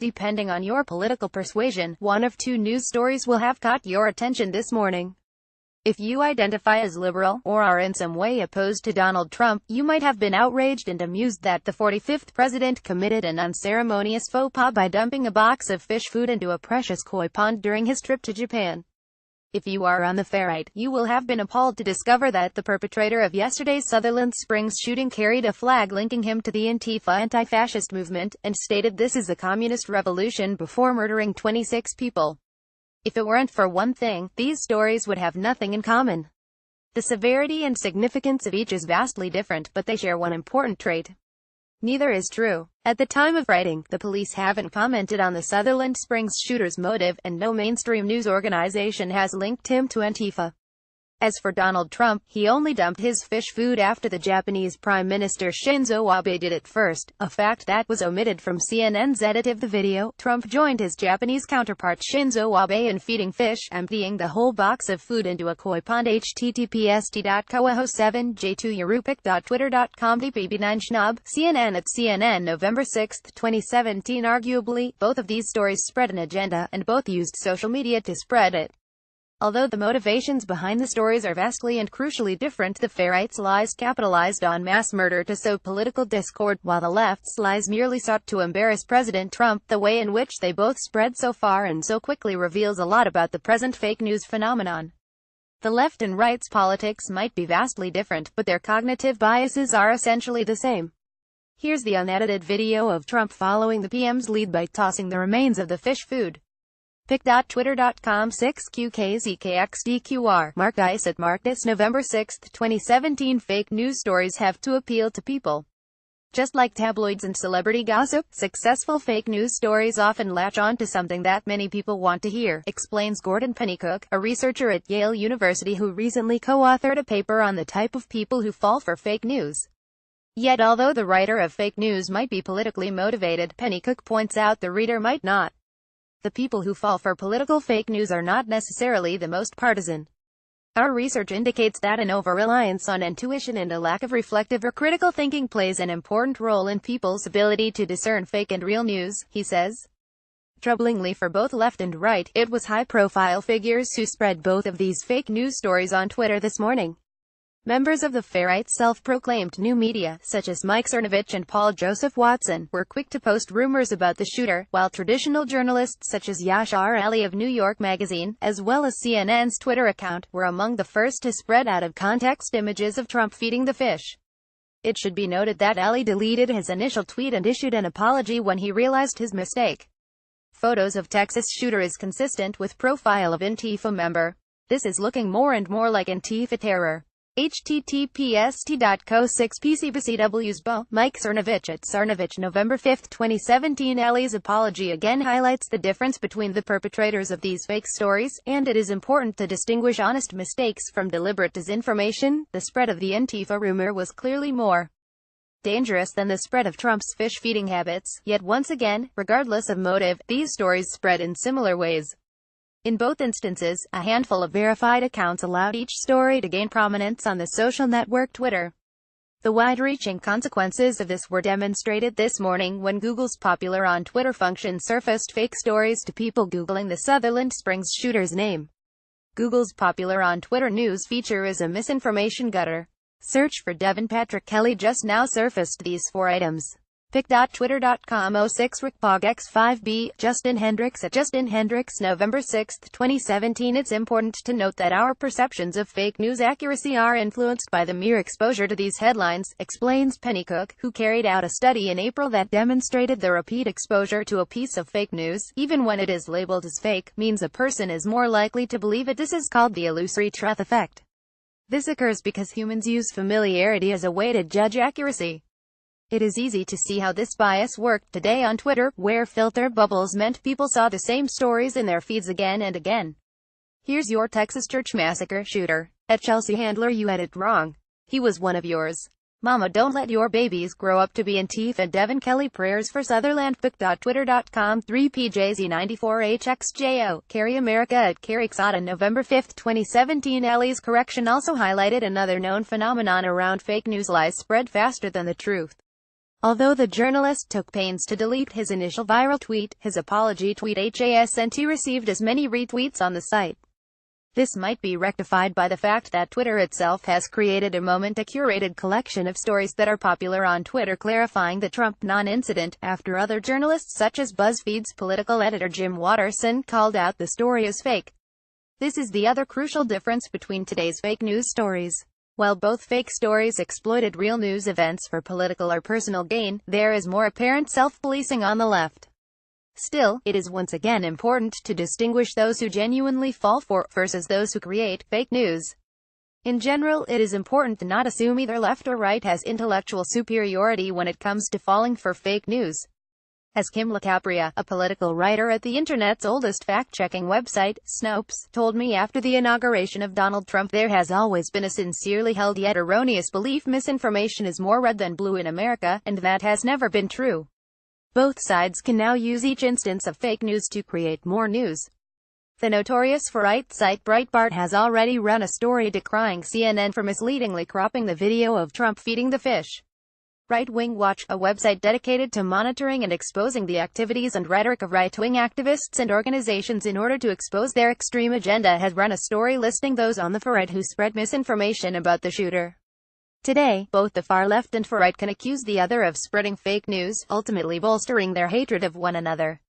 Depending on your political persuasion, one of two news stories will have caught your attention this morning. If you identify as liberal, or are in some way opposed to Donald Trump, you might have been outraged and amused that the 45th president committed an unceremonious faux pas by dumping a box of fish food into a precious koi pond during his trip to Japan. If you are on the far right, you will have been appalled to discover that the perpetrator of yesterday's Sutherland Springs shooting carried a flag linking him to the Antifa anti-fascist movement, and stated this is a communist revolution before murdering 26 people. If it weren't for one thing, these stories would have nothing in common. The severity and significance of each is vastly different, but they share one important trait. Neither is true. At the time of writing, the police haven't commented on the Sutherland Springs shooter's motive, and no mainstream news organization has linked him to Antifa. As for Donald Trump, he only dumped his fish food after the Japanese Prime Minister Shinzo Abe did it first, a fact that was omitted from CNN's edit of the video. Trump joined his Japanese counterpart Shinzo Abe in feeding fish, emptying the whole box of food into a koi pond. https://koeho7j2europic.twitter.com dpb9schnob, CNN at CNN November 6, 2017. Arguably, both of these stories spread an agenda, and both used social media to spread it. Although the motivations behind the stories are vastly and crucially different, the far-right's lies capitalized on mass murder to sow political discord, while the left's lies merely sought to embarrass President Trump. The way in which they both spread so far and so quickly reveals a lot about the present fake news phenomenon. The left and right's politics might be vastly different, but their cognitive biases are essentially the same. Here's the unedited video of Trump following the PM's lead by tossing the remains of the fish food. pic.twitter.com 6QKZKXDQR. Mark Dice at Marcus November 6, 2017. Fake news stories have to appeal to people. Just like tabloids and celebrity gossip, successful fake news stories often latch on to something that many people want to hear, explains Gordon Pennycook, a researcher at Yale University who recently co-authored a paper on the type of people who fall for fake news. Yet although the writer of fake news might be politically motivated, Pennycook points out the reader might not. The people who fall for political fake news are not necessarily the most partisan. Our research indicates that an over-reliance on intuition and a lack of reflective or critical thinking plays an important role in people's ability to discern fake and real news, he says. Troublingly for both left and right, it was high-profile figures who spread both of these fake news stories on Twitter this morning. Members of the far-right self-proclaimed new media, such as Mike Cernovich and Paul Joseph Watson, were quick to post rumors about the shooter, while traditional journalists such as Yashar Ali of New York Magazine, as well as CNN's Twitter account, were among the first to spread out-of-context images of Trump feeding the fish. It should be noted that Ali deleted his initial tweet and issued an apology when he realized his mistake. Photos of Texas shooter is consistent with profile of Antifa member. This is looking more and more like Antifa terror. https://co6pcbcw's Bo. Mike Cernovich at Cernovich November 5, 2017. Ali's apology again highlights the difference between the perpetrators of these fake stories, and it is important to distinguish honest mistakes from deliberate disinformation. The spread of the Antifa rumor was clearly more dangerous than the spread of Trump's fish feeding habits, yet once again, regardless of motive, these stories spread in similar ways. In both instances, a handful of verified accounts allowed each story to gain prominence on the social network Twitter. The wide-reaching consequences of this were demonstrated this morning when Google's Popular on Twitter function surfaced fake stories to people Googling the Sutherland Springs shooter's name. Google's Popular on Twitter news feature is a misinformation gutter. Search for Devin Patrick Kelly just now surfaced these 4 items. pic.twitter.com 06 RickPogX5B, Justin Hendricks at Justin Hendricks November 6, 2017. It's important to note that our perceptions of fake news accuracy are influenced by the mere exposure to these headlines, explains Pennycook, who carried out a study in April that demonstrated the repeat exposure to a piece of fake news, even when it is labeled as fake, means a person is more likely to believe it. This is called the illusory truth effect. This occurs because humans use familiarity as a way to judge accuracy. It is easy to see how this bias worked today on Twitter, where filter bubbles meant people saw the same stories in their feeds again and again. Here's your Texas church massacre shooter. At Chelsea Handler, you had it wrong. He was one of yours. Mama, don't let your babies grow up to be Antifa. Devin Kelly prayers for Sutherland. Pic.twitter.com 3PJZ94HXJO. Carry America at Carrie Xada November 5, 2017. Ali's correction also highlighted another known phenomenon around fake news: lies spread faster than the truth. Although the journalist took pains to delete his initial viral tweet, his apology tweet HASNT received as many retweets on the site. This might be rectified by the fact that Twitter itself has created a curated collection of stories that are popular on Twitter clarifying the Trump non-incident, after other journalists such as BuzzFeed's political editor Jim Watterson called out the story as fake. This is the other crucial difference between today's fake news stories. While both fake stories exploited real news events for political or personal gain, there is more apparent self-policing on the left. Still, it is once again important to distinguish those who genuinely fall for, versus those who create, fake news. In general, it is important to not assume either left or right has intellectual superiority when it comes to falling for fake news. As Kim LaCapria, a political writer at the internet's oldest fact-checking website, Snopes, told me after the inauguration of Donald Trump, there has always been a sincerely held yet erroneous belief misinformation is more red than blue in America, and that has never been true. Both sides can now use each instance of fake news to create more news. The notorious far-right site Breitbart has already run a story decrying CNN for misleadingly cropping the video of Trump feeding the fish. Right Wing Watch, a website dedicated to monitoring and exposing the activities and rhetoric of right-wing activists and organizations in order to expose their extreme agenda, has run a story listing those on the far-right who spread misinformation about the shooter. Today, both the far left and far right can accuse the other of spreading fake news, ultimately bolstering their hatred of one another.